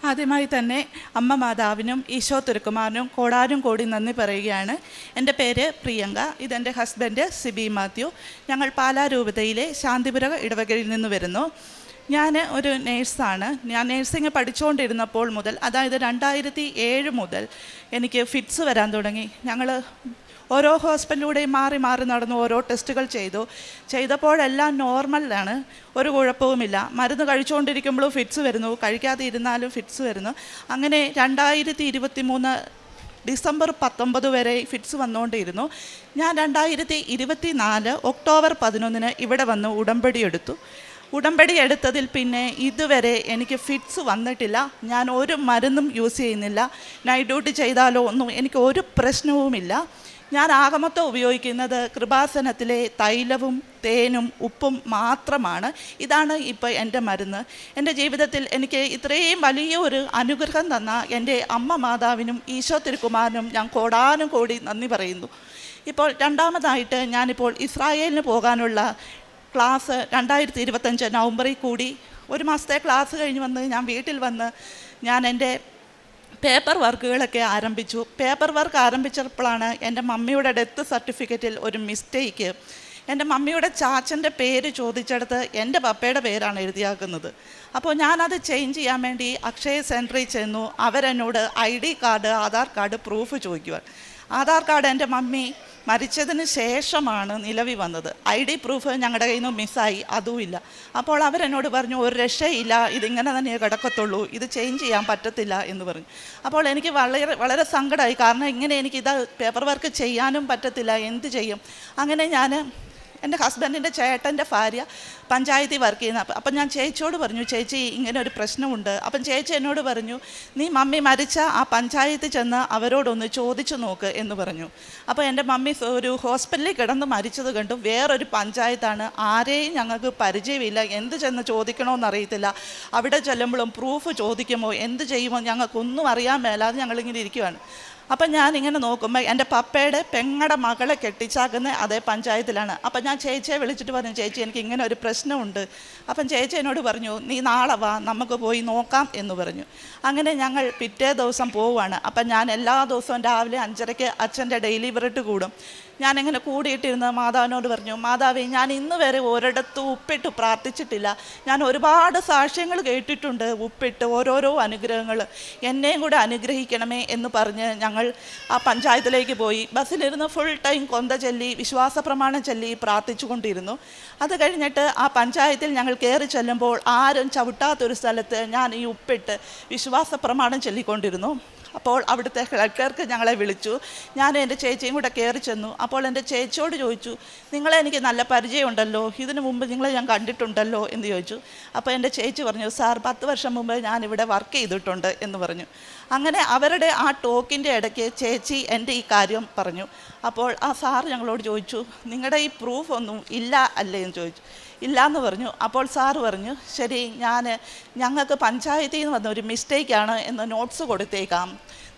ആദ്യമായി തന്നെ അമ്മ മാതാവിനും ഈശോ തിരുക്കുമാരനും കോടാനും കോടി നന്ദി പറയുകയാണ്. എൻ്റെ പേര് പ്രിയങ്ക, ഇതെൻ്റെ ഹസ്ബൻഡ് സിബി മാത്യു. ഞങ്ങൾ പാലാ രൂപതയിലെ ശാന്തിപുര ഇടവകയിൽ നിന്ന് വരുന്നു. ഞാൻ ഒരു നേഴ്സാണ്. ഞാൻ നേഴ്സിംഗ് പഠിച്ചുകൊണ്ടിരുന്നപ്പോൾ മുതൽ, അതായത് 2007 മുതൽ എനിക്ക് ഫിറ്റ്സ് വരാൻ തുടങ്ങി. ഞങ്ങൾ ഓരോ ഹോസ്പിറ്റലിലൂടെയും മാറി മാറി നടന്നു, ഓരോ ടെസ്റ്റുകൾ ചെയ്തപ്പോഴെല്ലാം നോർമലാണ്, ഒരു കുഴപ്പവുമില്ല. മരുന്ന് കഴിച്ചുകൊണ്ടിരിക്കുമ്പോഴും ഫിറ്റ്സ് വരുന്നു, കഴിക്കാതെ ഇരുന്നാലും ഫിറ്റ്സ് വരുന്നു. അങ്ങനെ 2023 ഡിസംബർ 19 വരെ ഫിറ്റ്സ് വന്നുകൊണ്ടിരുന്നു. ഞാൻ 2024 ഒക്ടോബർ 11 ഇവിടെ വന്ന് ഉടമ്പടി എടുത്തതിൽ പിന്നെ ഇതുവരെ എനിക്ക് ഫിറ്റ്സ് വന്നിട്ടില്ല. ഞാൻ ഒരു മരുന്നും യൂസ് ചെയ്യുന്നില്ല. നൈറ്റ് ഡ്യൂട്ടി ചെയ്താലോ ഒന്നും എനിക്ക് ഒരു പ്രശ്നവുമില്ല. ഞാൻ ആകമൊത്തം ഉപയോഗിക്കുന്നത് കൃപാസനത്തിലെ തൈലവും തേനും ഉപ്പും മാത്രമാണ്. ഇതാണ് ഇപ്പോൾ എൻ്റെ മരുന്ന്. എൻ്റെ ജീവിതത്തിൽ എനിക്ക് ഇത്രയും വലിയൊരു അനുഗ്രഹം തന്ന എൻ്റെ അമ്മ മാതാവിനും ഈശോ തിരുക്കുമാരനും ഞാൻ കോടാനും കോടി നന്ദി പറയുന്നു. ഇപ്പോൾ രണ്ടാമതായിട്ട് ഞാനിപ്പോൾ ഇസ്രായേലിന് പോകാനുള്ള ക്ലാസ് 2025 നവംബറിൽ കൂടി. ഒരു മാസത്തെ ക്ലാസ് കഴിഞ്ഞ് വന്ന് ഞാൻ വീട്ടിൽ വന്ന് ഞാൻ എൻ്റെ പേപ്പർ വർക്കുകളൊക്കെ ആരംഭിച്ചു. പേപ്പർ വർക്ക് ആരംഭിച്ചപ്പോഴാണ് എൻ്റെ മമ്മിയുടെ ഡെത്ത് സർട്ടിഫിക്കറ്റിൽ ഒരു മിസ്റ്റേക്ക്. എൻ്റെ മമ്മിയുടെ ചാച്ചൻ്റെ പേര് ചോദിച്ചെടുത്ത് എൻ്റെ പപ്പയുടെ പേരാണ് എഴുതിയാക്കുന്നത്. അപ്പോൾ ഞാനത് ചേഞ്ച് ചെയ്യാൻ വേണ്ടി അക്ഷയ സെൻറ്ററിൽ ചെന്നു. അവരെന്നോട് ID card, Aadhaar card proof ചോദിക്കുക. ആധാർ കാർഡ് എൻ്റെ മമ്മി മരിച്ചതിന് ശേഷമാണ് നിലവിൽ വന്നത്. ID പ്രൂഫ് ഞങ്ങളുടെ കയ്യിൽ നിന്ന് മിസ്സായി, അതുമില്ല. അപ്പോൾ അവരെന്നോട് പറഞ്ഞു, ഒരു രക്ഷയില്ല, ഇതിങ്ങനെ തന്നെ കിടക്കത്തുള്ളൂ, ഇത് ചേഞ്ച് ചെയ്യാൻ പറ്റത്തില്ല എന്ന് പറഞ്ഞു. അപ്പോൾ എനിക്ക് വളരെ സങ്കടമായി. കാരണം ഇങ്ങനെ എനിക്കിത് പേപ്പർ വർക്ക് ചെയ്യാനും പറ്റത്തില്ല, എന്ത് ചെയ്യും? അങ്ങനെ ഞാൻ എൻ്റെ ഹസ്ബൻഡിൻ്റെ ചേട്ടൻ്റെ ഭാര്യ പഞ്ചായത്തിൽ വർക്ക് ചെയ്യുന്ന. അപ്പം ഞാൻ ചേച്ചിയോട് പറഞ്ഞു, ചേച്ചി ഇങ്ങനെ ഒരു പ്രശ്നമുണ്ട്. അപ്പം ചേച്ചി എന്നോട് പറഞ്ഞു, നീ മമ്മി മരിച്ച ആ പഞ്ചായത്തിൽ ചെന്ന് അവരോടൊന്ന് ചോദിച്ചു നോക്ക് എന്ന് പറഞ്ഞു. അപ്പോൾ എൻ്റെ മമ്മി ഒരു ഹോസ്പിറ്റലിൽ കിടന്ന് മരിച്ചത് കണ്ടു. വേറൊരു പഞ്ചായത്താണ്, ആരെയും ഞങ്ങൾക്ക് പരിചയമില്ല, എന്ത് ചെന്ന് ചോദിക്കണമെന്നറിയത്തില്ല. അവിടെ ചെല്ലുമ്പോഴും പ്രൂഫ് ചോദിക്കുമോ എന്ത് ചെയ്യുമോ ഞങ്ങൾക്കൊന്നും അറിയാൻ മേലാതെ ഞങ്ങളിങ്ങനെ ഇരിക്കുവാണ്. അപ്പം ഞാനിങ്ങനെ നോക്കുമ്പോൾ എൻ്റെ പപ്പയുടെ പെങ്ങളുടെ മകളെ കെട്ടിച്ചാക്കുന്ന അതേ പഞ്ചായത്തിലാണ്. അപ്പം ഞാൻ ചേച്ചിയെ വിളിച്ചിട്ട് പറഞ്ഞു, ചേച്ചി എനിക്ക് ഇങ്ങനെ ഒരു പ്രശ്നമുണ്ട്. അപ്പം ചേച്ചി എന്നോട് പറഞ്ഞു, നീ നാളെ വാ, നമുക്ക് പോയി നോക്കാം എന്ന് പറഞ്ഞു. അങ്ങനെ ഞങ്ങൾ പിറ്റേ ദിവസം പോവുകയാണ്. അപ്പം ഞാൻ എല്ലാ ദിവസവും രാവിലെ 5:30 അച്ഛൻ്റെ ഡെയിലി ബ്രെഡ് കൂടും. ഞാനിങ്ങനെ കൂടിയിട്ടിരുന്ന് മാതാവിനോട് പറഞ്ഞു, മാതാവേ, ഞാൻ ഇന്ന് വരെ ഒരിടത്തും ഉപ്പിട്ട് പ്രാർത്ഥിച്ചിട്ടില്ല. ഞാൻ ഒരുപാട് സാക്ഷ്യങ്ങൾ കേട്ടിട്ടുണ്ട്, ഉപ്പിട്ട് ഓരോരോ അനുഗ്രഹങ്ങൾ, എന്നെയും കൂടെ അനുഗ്രഹിക്കണമേ എന്ന് പറഞ്ഞ് ഞങ്ങൾ ആ പഞ്ചായത്തിലേക്ക് പോയി. ബസ്സിലിരുന്ന് ഫുൾ ടൈം കൊന്ത ചൊല്ലി, വിശ്വാസ പ്രമാണം ചൊല്ലി പ്രാർത്ഥിച്ചു കൊണ്ടിരുന്നു. അത് കഴിഞ്ഞിട്ട് ആ പഞ്ചായത്തിൽ ഞങ്ങൾ കയറി ചെല്ലുമ്പോൾ ആരും ചവിട്ടാത്തൊരു സ്ഥലത്ത് ഞാൻ ഈ ഉപ്പിട്ട് വിശ്വാസ പ്രമാണം ചൊല്ലിക്കൊണ്ടിരുന്നു. അപ്പോൾ അവിടുത്തെ ക്ലർക്ക് ഞങ്ങളെ വിളിച്ചു. ഞാൻ എൻ്റെ ചേച്ചിയും കൂടെ കയറി ചെന്നു. അപ്പോൾ എൻ്റെ ചേച്ചിയോട് ചോദിച്ചു, നിങ്ങളെ എനിക്ക് നല്ല പരിചയമുണ്ടല്ലോ, ഇതിനു മുമ്പ് നിങ്ങളെ ഞാൻ കണ്ടിട്ടുണ്ടല്ലോ എന്ന് ചോദിച്ചു. അപ്പോൾ എൻ്റെ ചേച്ചി പറഞ്ഞു, സാർ 10 വർഷം മുമ്പ് ഞാനിവിടെ വർക്ക് ചെയ്തിട്ടുണ്ട് എന്ന് പറഞ്ഞു. അങ്ങനെ അവരുടെ ആ ടോക്കിൻ്റെ ഇടയ്ക്ക് ചേച്ചി എൻ്റെ ഈ കാര്യം പറഞ്ഞു. അപ്പോൾ ആ സാർ ഞങ്ങളോട് ചോദിച്ചു, നിങ്ങളുടെ ഈ പ്രൂഫ് ഒന്നും ഇല്ല അല്ലേ എന്ന് ചോദിച്ചു. ഇല്ലയെന്ന് പറഞ്ഞു. അപ്പോൾ സാറ് പറഞ്ഞു, ശരി, ഞങ്ങൾക്ക് പഞ്ചായത്തിൽ നിന്ന് വന്ന ഒരു മിസ്റ്റേക്കാണ് എന്ന് നോട്ട്സ് കൊടുത്തേക്കാം,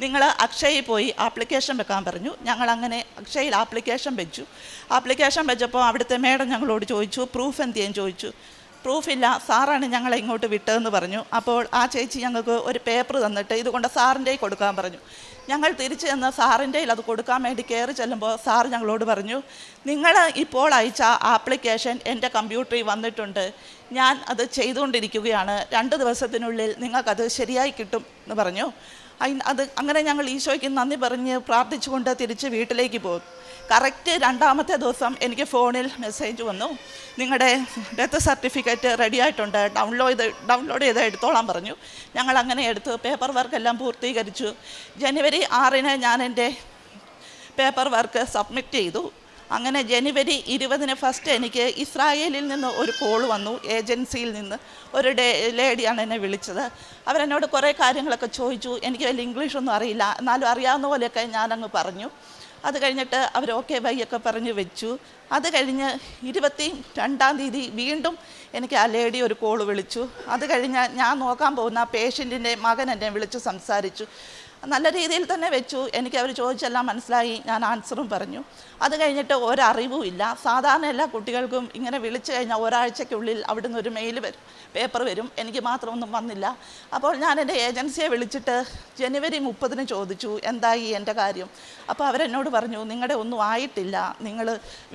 നിങ്ങൾ അക്ഷയയിൽ പോയി ആപ്ലിക്കേഷൻ വെക്കാൻ പറഞ്ഞു. ഞങ്ങളങ്ങനെ അക്ഷയയിൽ ആപ്ലിക്കേഷൻ വെച്ചപ്പോൾ അവിടുത്തെ മേഡം ഞങ്ങളോട് ചോദിച്ചു, പ്രൂഫ് എന്തെങ്കിലും ചോദിച്ചു. പ്രൂഫില്ല, സാറാണ് ഞങ്ങളെ ഇങ്ങോട്ട് വിട്ടതെന്ന് പറഞ്ഞു. അപ്പോൾ ആ ചേച്ചി ഞങ്ങൾക്ക് ഒരു പേപ്പർ തന്നിട്ട് ഇതുകൊണ്ട് സാറിൻ്റെ കൊടുക്കാൻ പറഞ്ഞു. ഞങ്ങൾ തിരിച്ചു ചെന്ന് സാറിൻ്റെ അത് കൊടുക്കാൻ വേണ്ടി കയറി ചെല്ലുമ്പോൾ സാർ ഞങ്ങളോട് പറഞ്ഞു, നിങ്ങൾ ഇപ്പോൾ അയച്ച ആപ്ലിക്കേഷൻ എൻ്റെ കമ്പ്യൂട്ടറിൽ വന്നിട്ടുണ്ട്, ഞാൻ അത് ചെയ്തുകൊണ്ടിരിക്കുകയാണ്, 2 ദിവസത്തിനുള്ളിൽ നിങ്ങൾക്കത് ശരിയായി കിട്ടും എന്ന് പറഞ്ഞു. അങ്ങനെ ഞങ്ങൾ ഈശോയ്ക്ക് നന്ദി പറഞ്ഞ് പ്രാർത്ഥിച്ചുകൊണ്ട് തിരിച്ച് വീട്ടിലേക്ക് പോകും. കറക്റ്റ് 2ാമത്തെ ദിവസം എനിക്ക് ഫോണിൽ മെസ്സേജ് വന്നു, നിങ്ങളുടെ ഡെത്ത് സർട്ടിഫിക്കറ്റ് റെഡി ആയിട്ടുണ്ട്, ഡൗൺലോഡ് ചെയ്ത് എടുത്തോളാൻ പറഞ്ഞു. ഞങ്ങൾ അങ്ങനെ എടുത്ത് പേപ്പർ വർക്കെല്ലാം പൂർത്തീകരിച്ചു. ജനുവരി 6 ഞാൻ എൻ്റെ പേപ്പർ വർക്ക് സബ്മിറ്റ് ചെയ്തു. അങ്ങനെ ജനുവരി 20 ഫസ്റ്റ് എനിക്ക് ഇസ്രായേലിൽ നിന്ന് ഒരു കോൾ വന്നു. ഏജൻസിയിൽ നിന്ന് ഒരു ലേഡിയാണ് എന്നെ വിളിച്ചത്. അവരെന്നോട് കുറേ കാര്യങ്ങളൊക്കെ ചോദിച്ചു. എനിക്ക് വലിയ ഇംഗ്ലീഷൊന്നും അറിയില്ല, എന്നാലും അറിയാവുന്ന പോലെയൊക്കെ ഞാനങ്ങ് പറഞ്ഞു. അത് കഴിഞ്ഞിട്ട് അവർ ഓക്കെ ബൈ ഒക്കെ പറഞ്ഞു വെച്ചു. അത് കഴിഞ്ഞ് 22-ാം തീയതി വീണ്ടും എനിക്ക് ആ ലേഡി ഒരു കോൾ വിളിച്ചു. അത് കഴിഞ്ഞ് ഞാൻ നോക്കാൻ പോകുന്ന പേഷ്യൻറ്റിൻ്റെ മകൻ എന്നെ വിളിച്ച് സംസാരിച്ചു. നല്ല രീതിയിൽ തന്നെ വെച്ചു. എനിക്ക് അവർ ചോദിച്ചെല്ലാം മനസ്സിലായി, ഞാൻ ആൻസറും പറഞ്ഞു. അത് കഴിഞ്ഞിട്ട് ഒരറിവും ഇല്ല. സാധാരണ എല്ലാ കുട്ടികൾക്കും ഇങ്ങനെ വിളിച്ചു കഴിഞ്ഞാൽ ഒരാഴ്ചയ്ക്കുള്ളിൽ അവിടുന്ന് ഒരു മെയിൽ വരും, പേപ്പർ വരും. എനിക്ക് മാത്രമൊന്നും വന്നില്ല. അപ്പോൾ ഞാൻ എൻ്റെ ഏജൻസിയെ വിളിച്ചിട്ട് ജനുവരി 30 ചോദിച്ചു, എന്തായി എൻ്റെ കാര്യം. അപ്പോൾ അവരെന്നോട് പറഞ്ഞു, നിങ്ങളുടെ ഒന്നും ആയിട്ടില്ല, നിങ്ങൾ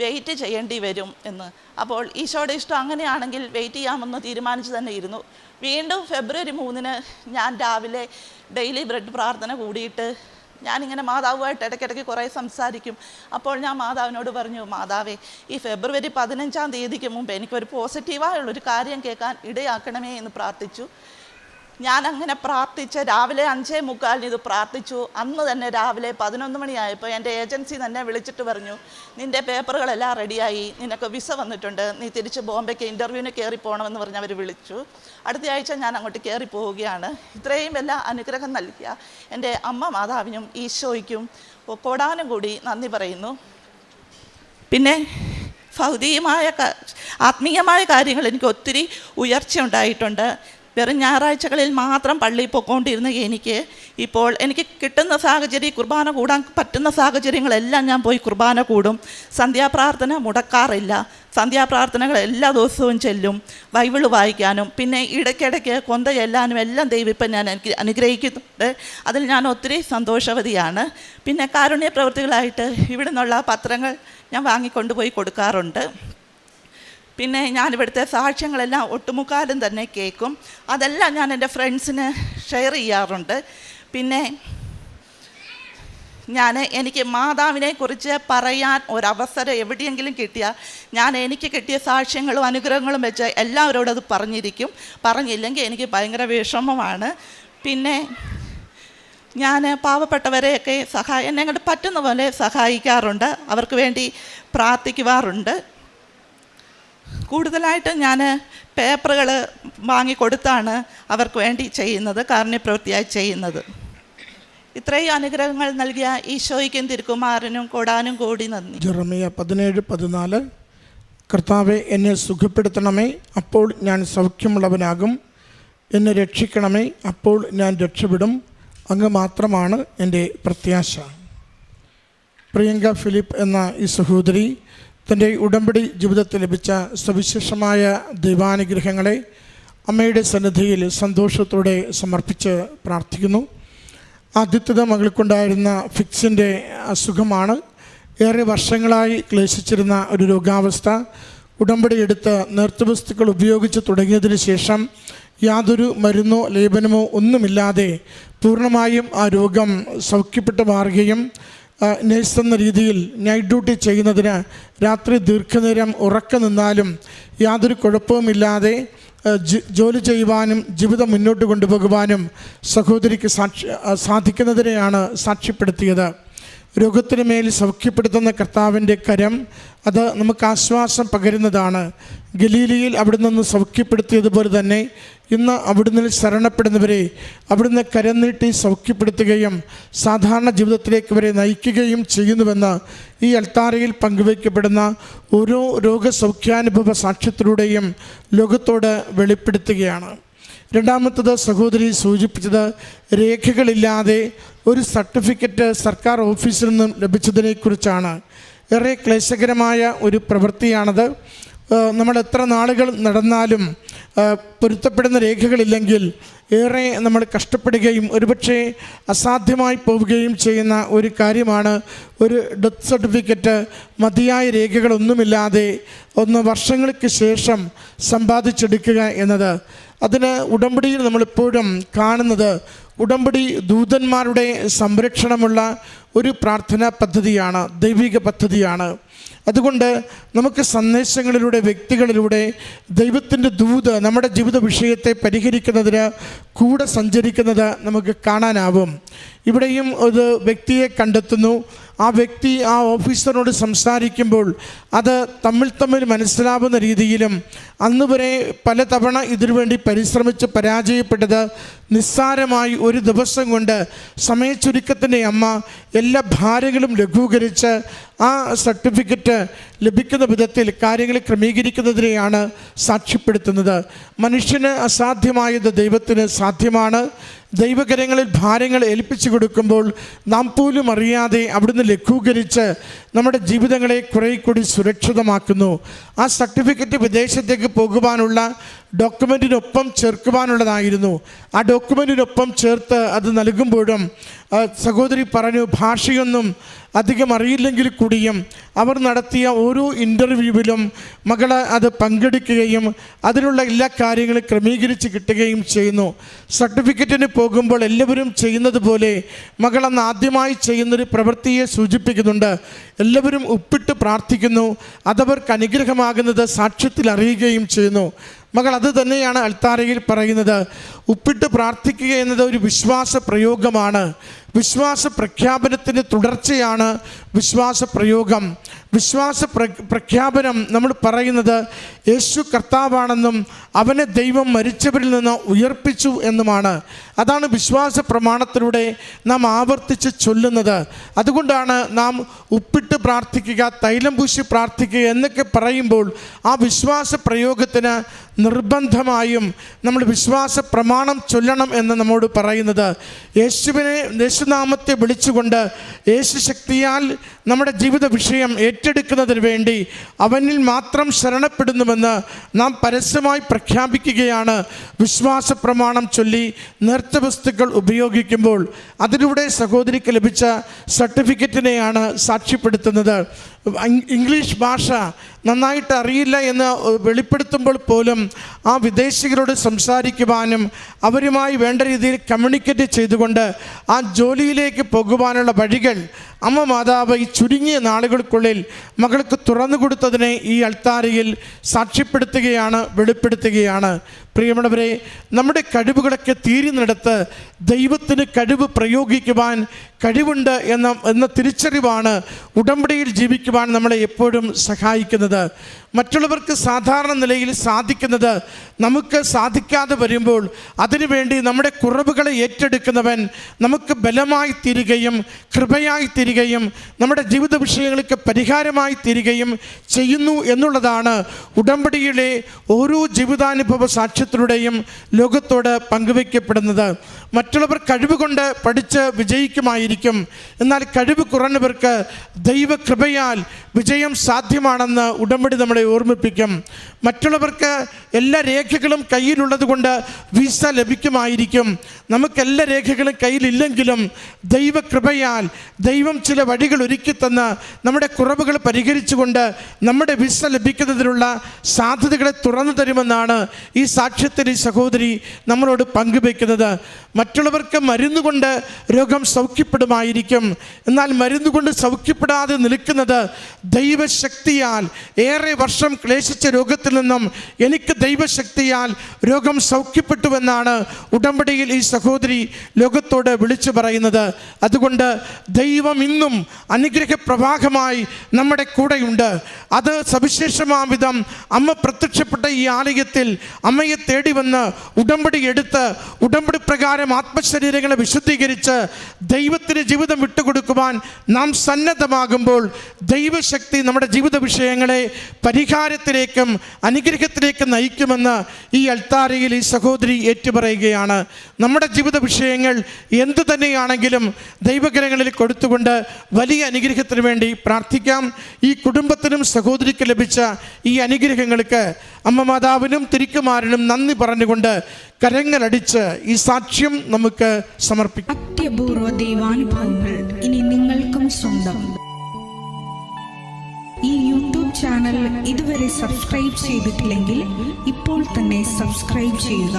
വെയിറ്റ് ചെയ്യേണ്ടി വരും എന്ന്. അപ്പോൾ ഈശോയുടെ ഇഷ്ടം അങ്ങനെയാണെങ്കിൽ വെയിറ്റ് ചെയ്യാമെന്ന് തീരുമാനിച്ച് തന്നെ ഇരുന്നു. വീണ്ടും ഫെബ്രുവരി 3 ഞാൻ രാവിലെ ഡെയിലി ബ്രെഡ് പ്രാർത്ഥന കൂടിയിട്ട് ഞാനിങ്ങനെ മാതാവുമായിട്ട് ഇടയ്ക്കിടയ്ക്ക് കുറേ സംസാരിക്കും. അപ്പോൾ ഞാൻ മാതാവിനോട് പറഞ്ഞു, മാതാവേ, ഈ ഫെബ്രുവരി 15 മുമ്പ് എനിക്കൊരു പോസിറ്റീവായുള്ളൊരു കാര്യം കേൾക്കാൻ ഇടയാക്കണമേ എന്ന് പ്രാർത്ഥിച്ചു. ഞാൻ അങ്ങനെ പ്രാർത്ഥിച്ച് രാവിലെ 5:45 ഇത് പ്രാർത്ഥിച്ചു. അന്ന് തന്നെ രാവിലെ 11 മണിയായപ്പോൾ എൻ്റെ ഏജൻസി തന്നെ വിളിച്ചിട്ട് പറഞ്ഞു, നിൻ്റെ പേപ്പറുകളെല്ലാം റെഡിയായി, നിനക്ക് വിസ വന്നിട്ടുണ്ട്, നീ തിരിച്ച് ബോംബെക്ക് ഇൻ്റർവ്യൂവിന് കയറി പോകണമെന്ന് പറഞ്ഞ് അവർ വിളിച്ചു. അടുത്ത ആഴ്ച ഞാൻ അങ്ങോട്ട് കയറി പോവുകയാണ്. ഇത്രയും എല്ലാ അനുഗ്രഹം നൽകിയ എൻ്റെ അമ്മ മാതാവിനും ഈശോയ്ക്കും കോടാനും കൂടി നന്ദി പറയുന്നു. പിന്നെ ഭൗതികമായ ആത്മീയമായ കാര്യങ്ങൾ എനിക്ക് ഒത്തിരി ഉയർച്ച ഉണ്ടായിട്ടുണ്ട്. വെറും ഞായറാഴ്ചകളിൽ മാത്രം പള്ളിയിൽ പോയിക്കൊണ്ടിരുന്ന ഇപ്പോൾ എനിക്ക് കിട്ടുന്ന സാഹചര്യം, കുർബാന കൂടാൻ പറ്റുന്ന സാഹചര്യങ്ങളെല്ലാം ഞാൻ പോയി കുർബാന കൂടും. സന്ധ്യാപ്രാർത്ഥന മുടക്കാറില്ല. സന്ധ്യാപ്രാർത്ഥനകൾ എല്ലാ ദിവസവും ചെല്ലും. ബൈബിള് വായിക്കാനും പിന്നെ ഇടയ്ക്കിടയ്ക്ക് കൊന്ത ചെല്ലാനും എല്ലാം ദൈവം ഇപ്പം ഞാൻ എനിക്ക് അനുഗ്രഹിക്കുന്നുണ്ട്. അതിൽ ഞാൻ ഒത്തിരി സന്തോഷവതിയാണ്. പിന്നെ കാരുണ്യ പ്രവൃത്തികളായിട്ട് ഇവിടെ നിന്നുള്ള പത്രങ്ങൾ ഞാൻ വാങ്ങിക്കൊണ്ടുപോയി കൊടുക്കാറുണ്ട്. പിന്നെ ഞാനിവിടുത്തെ സാക്ഷ്യങ്ങളെല്ലാം ഒട്ടുമുക്കാലും തന്നെ കേൾക്കും. അതെല്ലാം ഞാൻ എൻ്റെ ഫ്രണ്ട്സിന് ഷെയർ ചെയ്യാറുണ്ട്. പിന്നെ എനിക്ക് മാതാവിനെക്കുറിച്ച് പറയാൻ ഒരവസരം എവിടെയെങ്കിലും കിട്ടിയാൽ എനിക്ക് കിട്ടിയ സാക്ഷ്യങ്ങളും അനുഗ്രഹങ്ങളും വെച്ച് എല്ലാവരോടും അത് പറഞ്ഞിരിക്കും. പറഞ്ഞില്ലെങ്കിൽ എനിക്ക് ഭയങ്കര വിഷമമാണ്. പിന്നെ ഞാൻ പാവപ്പെട്ടവരെയൊക്കെ എന്നെ കൊണ്ട് പറ്റുന്ന പോലെ സഹായിക്കാറുണ്ട്. അവർക്ക് വേണ്ടി പ്രാർത്ഥിക്കുവാറുണ്ട്. കൂടുതലായിട്ട് ഞാൻ പേപ്പറുകൾ വാങ്ങിക്കൊടുത്താണ് അവർക്ക് വേണ്ടി ചെയ്യുന്നത്, കാരുണ്യപ്രവൃത്തിയായി ചെയ്യുന്നത്. ഇത്രയും അനുഗ്രഹങ്ങൾ നൽകിയ ഈശോയ്ക്കും തിരുക്കുമാരനും കോടാനും കോടി നന്ദി. ജെറമിയ 17:14 കർത്താവെ, എന്നെ സുഖപ്പെടുത്തണമേ, അപ്പോൾ ഞാൻ സൗഖ്യമുള്ളവനാകും. എന്നെ രക്ഷിക്കണമേ, അപ്പോൾ ഞാൻ രക്ഷപ്പെടും. അങ്ങ് മാത്രമാണ് എൻ്റെ പ്രത്യാശ. പ്രിയങ്ക ഫിലിപ്പ് എന്ന ഈ സഹോദരി തൻ്റെ ഉടമ്പടി ജീവിതത്തിൽ ലഭിച്ച സവിശേഷമായ ദൈവാനുഗ്രഹങ്ങളെ അമ്മയുടെ സന്നിധിയിൽ സന്തോഷത്തോടെ സമർപ്പിച്ച് പ്രാർത്ഥിക്കുന്നു. ആദ്യത്തേത് മകൾക്കുണ്ടായിരുന്ന ഫിക്സിൻ്റെ അസുഖമാണ്. ഏറെ വർഷങ്ങളായി ക്ലേശിച്ചിരുന്ന ഒരു രോഗാവസ്ഥ. ഉടമ്പടി എടുത്ത് നേർച്ചവസ്തുക്കൾ ഉപയോഗിച്ച് തുടങ്ങിയതിന് ശേഷം യാതൊരു മരുന്നോ ലേപനമോ ഒന്നുമില്ലാതെ പൂർണ്ണമായും ആ രോഗം സൗഖ്യപ്പെട്ട് മാറുകയും നേഴ്സ് എന്ന രീതിയിൽ നൈറ്റ് ഡ്യൂട്ടി ചെയ്യുന്നതിന് രാത്രി ദീർഘനേരം ഉറക്കം നിന്നാലും യാതൊരു കുഴപ്പവുമില്ലാതെ ജോലി ചെയ്യുവാനും ജീവിതം മുന്നോട്ട് കൊണ്ടുപോകുവാനും സഹോദരിക്ക് സാധിക്കുന്നതിനെയാണ് സാക്ഷ്യപ്പെടുത്തിയത്. രോഗത്തിന് മേൽ സൗഖ്യപ്പെടുത്തുന്ന കർത്താവിൻ്റെ കരം അത് നമുക്ക് ആശ്വാസം പകരുന്നതാണ്. ഗലീലയിൽ അവിടെ നിന്ന് സൗഖ്യപ്പെടുത്തിയതുപോലെ തന്നെ ഇന്ന് അവിടുന്ന് ശരണപ്പെടുന്നവരെ അവിടുന്ന് കരം നീട്ടി സൗഖ്യപ്പെടുത്തുകയും സാധാരണ ജീവിതത്തിലേക്ക് വരെ നയിക്കുകയും ചെയ്യുന്നുവെന്ന് ഈ അൾത്താരയിൽ പങ്കുവയ്ക്കപ്പെടുന്ന ഓരോ രോഗസൗഖ്യാനുഭവ സാക്ഷ്യത്തിലൂടെയും ലോകത്തോട് വെളിപ്പെടുത്തുകയാണ്. രണ്ടാമത്തത് സഹോദരി സൂചിപ്പിച്ചത് രേഖകളില്ലാതെ ഒരു സർട്ടിഫിക്കറ്റ് സർക്കാർ ഓഫീസിൽ നിന്നും ലഭിച്ചതിനെക്കുറിച്ചാണ്. ഏറെ ക്ലേശകരമായ ഒരു പ്രവൃത്തിയാണത്. നമ്മൾ എത്ര നാളുകൾ നടന്നാലും പൊരുത്തപ്പെടുന്ന രേഖകളില്ലെങ്കിൽ ഏറെ നമ്മൾ കഷ്ടപ്പെടുകയും ഒരുപക്ഷെ അസാധ്യമായി പോവുകയും ചെയ്യുന്ന ഒരു കാര്യമാണ് ഒരു ഡെത്ത് സർട്ടിഫിക്കറ്റ് മതിയായ രേഖകളൊന്നുമില്ലാതെ വർഷങ്ങൾക്ക് ശേഷം സമ്പാദിച്ചെടുക്കുക എന്നത്. അതിന് ഉടമ്പടിയിൽ നമ്മളെപ്പോഴും കാണുന്നത് ഉടമ്പടി ദൂതന്മാരുടെ സംരക്ഷണമുള്ള ഒരു പ്രാർത്ഥനാ പദ്ധതിയാണ്, ദൈവിക പദ്ധതിയാണ്. അതുകൊണ്ട് നമുക്ക് സന്ദേശങ്ങളിലൂടെ വ്യക്തികളിലൂടെ ദൈവത്തിൻ്റെ ദൂത് നമ്മുടെ ജീവിത വിഷയത്തെ പരിഹരിക്കുന്നതിന് കൂടെ സഞ്ചരിക്കുന്നത് നമുക്ക് കാണാനാവും. ഇവിടെയും ഒരു വ്യക്തിയെ കണ്ടെത്തുന്നു. ആ വ്യക്തി ആ ഓഫീസറിനോട് സംസാരിക്കുമ്പോൾ അത് തമ്മിൽ മനസ്സിലാവുന്ന രീതിയിലും അന്ന് വരെ പലതവണ ഇതിനുവേണ്ടി പരിശ്രമിച്ച് പരാജയപ്പെട്ടത് നിസ്സാരമായി ഒരു ദിവസം കൊണ്ട് സമയച്ചുരുക്കത്തിൻ്റെ അമ്മ എല്ലാ ഭാരങ്ങളും ലഘൂകരിച്ച് ആ സർട്ടിഫിക്കറ്റ് ലഭിക്കുന്ന വിധത്തിൽ കാര്യങ്ങൾ ക്രമീകരിക്കുന്നതിനെയാണ് സാക്ഷ്യപ്പെടുത്തുന്നത്. മനുഷ്യന് അസാധ്യമായത് ദൈവത്തിന് സാധ്യമാണ്. ദൈവകരങ്ങളിൽ ഭാരങ്ങൾ ഏൽപ്പിച്ചു കൊടുക്കുമ്പോൾ നാം പോലും അറിയാതെ അവിടുന്ന് ലഘൂകരിച്ച് നമ്മുടെ ജീവിതങ്ങളെ കുറേ കൂടി സുരക്ഷിതമാക്കുന്നു. ആ സർട്ടിഫിക്കറ്റ് വിദേശത്തേക്ക് പോകുവാനുള്ള ഡോക്യുമെൻറ്റിനൊപ്പം ചേർക്കുവാനുള്ളതായിരുന്നു. ആ ഡോക്യുമെൻറ്റിനൊപ്പം ചേർത്ത് അത് നൽകുമ്പോഴും സഹോദരി പറഞ്ഞു, ഭാഷയൊന്നും അധികം അറിയില്ലെങ്കിൽ കൂടിയും അവർ നടത്തിയ ഓരോ ഇൻ്റർവ്യൂവിലും മകൾ അത് പങ്കെടുക്കുകയും അതിനുള്ള എല്ലാ കാര്യങ്ങളും ക്രമീകരിച്ച് കിട്ടുകയും ചെയ്യുന്നു. സർട്ടിഫിക്കറ്റിന് പോകുമ്പോൾ എല്ലാവരും ചെയ്യുന്നത് പോലെ മകൾ അന്ന് ആദ്യമായി ചെയ്യുന്നൊരു പ്രവൃത്തിയെ സൂചിപ്പിക്കുന്നുണ്ട്. എല്ലാവരും ഉപ്പിട്ട് പ്രാർത്ഥിക്കുന്നു. അതവർക്ക് അനുഗ്രഹമാകുന്നത് സാക്ഷ്യത്തിൽ അറിയുകയും ചെയ്യുന്നു. മകൾ അത് തന്നെയാണ് അൾത്താരയിൽ പറയുന്നത്. ഉപ്പിട്ട് പ്രാർത്ഥിക്കുക എന്നത് ഒരു വിശ്വാസ പ്രയോഗമാണ്. വിശ്വാസ പ്രഖ്യാപനത്തിൻ്റെ തുടർച്ചയാണ് വിശ്വാസ പ്രയോഗം. വിശ്വാസ പ്രഖ്യാപനം നമ്മൾ പറയുന്നത് യേശു കർത്താവാണെന്നും അവനെ ദൈവം മരിച്ചവരിൽ നിന്ന് ഉയർപ്പിച്ചു എന്നുമാണ്. അതാണ് വിശ്വാസ പ്രമാണത്തിലൂടെ നാം ആവർത്തിച്ച് ചൊല്ലുന്നത്. അതുകൊണ്ടാണ് നാം ഉപ്പിട്ട് പ്രാർത്ഥിക്കുക, തൈലം പൂശി പ്രാർത്ഥിക്കുക എന്നൊക്കെ പറയുമ്പോൾ ആ വിശ്വാസ പ്രയോഗത്തിന് നിർബന്ധമായും നമ്മൾ വിശ്വാസ പ്രമാണം ചൊല്ലണം എന്ന് നമ്മോട് പറയുന്നത്. യേശുനാമത്തെ വിളിച്ചുകൊണ്ട് യേശു ശക്തിയാൽ നമ്മുടെ ജീവിത വിഷയം ഏറ്റെടുക്കുന്നതിന് വേണ്ടി അവനിൽ മാത്രം ശരണപ്പെടുന്നുവെന്ന് നാം പരസ്യമായി പ്രഖ്യാപിക്കുകയാണ് വിശ്വാസ പ്രമാണം ചൊല്ലി നേർച്ച വസ്തുക്കൾ ഉപയോഗിക്കുമ്പോൾ. അതിലൂടെ സഹോദരിക്ക് ലഭിച്ച സർട്ടിഫിക്കറ്റിനെയാണ് സാക്ഷ്യപ്പെടുത്തുന്നത്. ഇംഗ്ലീഷ് ഭാഷ നന്നായിട്ട് അറിയില്ല എന്ന് വെളിപ്പെടുത്തുമ്പോൾ പോലും ആ വിദേശികളോട് സംസാരിക്കുവാനും അവരുമായി വേണ്ട രീതിയിൽ കമ്മ്യൂണിക്കേറ്റ് ചെയ്തുകൊണ്ട് ആ ജോലിയിലേക്ക് പോകുവാനുള്ള വഴികൾ അമ്മ മാതാവ് ഈ ചുരുങ്ങിയ നാളുകൾക്കുള്ളിൽ മകൾക്ക് തുറന്നു കൊടുത്തതിനെ ഈ അൾത്താരയിൽ സാക്ഷ്യപ്പെടുത്തുകയാണ്, വെളിപ്പെടുത്തുകയാണ്. പ്രിയമുള്ളവരെ, നമ്മുടെ തീരുന്നിടത്ത് ദൈവത്തിന് കഴിവ് പ്രയോഗിക്കുവാൻ കഴിവുണ്ട് എന്ന തിരിച്ചറിവാണ് ഉടമ്പടിയിൽ ജീവിക്കുവാൻ നമ്മളെ എപ്പോഴും സഹായിക്കുന്നത്. മറ്റുള്ളവർക്ക് സാധാരണ നിലയിൽ സാധിക്കുന്നത് നമുക്ക് സാധിക്കാതെ വരുമ്പോൾ അതിനുവേണ്ടി നമ്മുടെ കുറവുകളെ ഏറ്റെടുക്കുന്നവൻ നമുക്ക് ബലമായി തീരുകയും കൃപയായി തീരുകയും നമ്മുടെ ജീവിത വിഷയങ്ങൾക്ക് പരിഹാരമായി തീരുകയും ചെയ്യുന്നു എന്നുള്ളതാണ് ഉടമ്പടിയിലെ ഓരോ ജീവിതാനുഭവ സാക്ഷ്യത്തിലൂടെയും ലോകത്തോട് പങ്കുവയ്ക്കപ്പെടുന്നത്. മറ്റുള്ളവർ കഴിവുകൊണ്ട് പഠിച്ച് വിജയിക്കുമായിരിക്കും, എന്നാൽ കഴിവ് കുറഞ്ഞവർക്ക് ദൈവകൃപയാൽ വിജയം സാധ്യമാണെന്ന് ഉടമ്പടി നമ്മളെ ഓർമ്മിപ്പിക്കും. മറ്റുള്ളവർക്ക് എല്ലാ രേഖകളും കയ്യിലുള്ളത് കൊണ്ട് വിസ ലഭിക്കുമായിരിക്കും, നമുക്കെല്ലാ രേഖകളും കയ്യിലില്ലെങ്കിലും ദൈവകൃപയാൽ ദൈവം ചില വഴികൾ ഒരുക്കിത്തന്ന് നമ്മുടെ കുറവുകൾ പരിഹരിച്ചുകൊണ്ട് നമ്മുടെ വിസ ലഭിക്കുന്നതിനുള്ള സാധ്യതകളെ തുറന്നു തരുമെന്നാണ് ഈ സാക്ഷ്യത്തിൽ ഈ സഹോദരി നമ്മളോട് പങ്കുവയ്ക്കുന്നത്. മറ്റുള്ളവർക്ക് മരുന്നുകൊണ്ട് രോഗം സൗഖ്യപ്പെടുമായിരിക്കും, എന്നാൽ മരുന്നുകൊണ്ട് സൗഖ്യപ്പെടാതെ നിൽക്കുന്നത് ദൈവശക്തിയാൽ ഏറെ വർഷം ക്ലേശിച്ച രോഗത്തിൽ നിന്നും എനിക്ക് ദൈവശക്തിയാൽ രോഗം സൗഖ്യപ്പെട്ടുവെന്നാണ് ഉടമ്പടിയിൽ ഈ സഹോദരി ലോകത്തോട് വിളിച്ചു പറയുന്നത്. അതുകൊണ്ട് ദൈവം ഇന്നും അനുഗ്രഹ പ്രവാഹമായി നമ്മുടെ കൂടെയുണ്ട്. അത് സവിശേഷമാം വിധം അമ്മ പ്രത്യക്ഷപ്പെട്ട ഈ ആലയത്തിൽ അമ്മയെ തേടി വന്ന് ഉടമ്പടി എടുത്ത് ഉടമ്പടി പ്രകാരം ആത്മശരീരങ്ങളെ വിശുദ്ധീകരിച്ച് ദൈവത്തിന് ജീവിതം വിട്ടുകൊടുക്കുവാൻ നാം സന്നദ്ധമാകുമ്പോൾ ദൈവശക്തി നമ്മുടെ ജീവിത വിഷയങ്ങളെ പരിഹാരത്തിലേക്കും അനുഗ്രഹത്തിലേക്കും നയിക്കുമെന്ന് ഈ അൾത്താരയിൽ ഈ സഹോദരി ഏറ്റുപറയുകയാണ്. നമ്മുടെ ജീവിത വിഷയങ്ങൾ എന്തു തന്നെയാണെങ്കിലും ദൈവകരങ്ങളിൽ കൊടുത്തുകൊണ്ട് വലിയ അനുഗ്രഹത്തിന് വേണ്ടി പ്രാർത്ഥിക്കാം. ഈ കുടുംബത്തിനും സഹോദരിക്ക് ലഭിച്ച ഈ അനുഗ്രഹങ്ങൾക്ക് അമ്മ മാതാവിനും തിരുക്കുമാരനും നന്ദി പറഞ്ഞുകൊണ്ട് കരങ്ങളടിച്ച് ഈ സാക്ഷ്യം നമുക്ക് സമർപ്പിക്കാം. അത്യപൂർവ ദൈവാനുഭവങ്ങൾ ഇനി നിങ്ങൾക്കും സ്വന്തം. ഈ യൂട്യൂബ് ചാനൽ ഇതുവരെ സബ്സ്ക്രൈബ് ചെയ്തിട്ടില്ലെങ്കിൽ ഇപ്പോൾ തന്നെ സബ്സ്ക്രൈബ് ചെയ്യുക.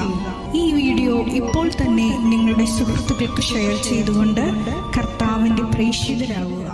ഈ വീഡിയോ ഇപ്പോൾ തന്നെ നിങ്ങളുടെ സുഹൃത്തുക്കൾക്ക് ഷെയർ ചെയ്തുകൊണ്ട് കർത്താവിൻ്റെ പ്രേക്ഷിതരാകുക.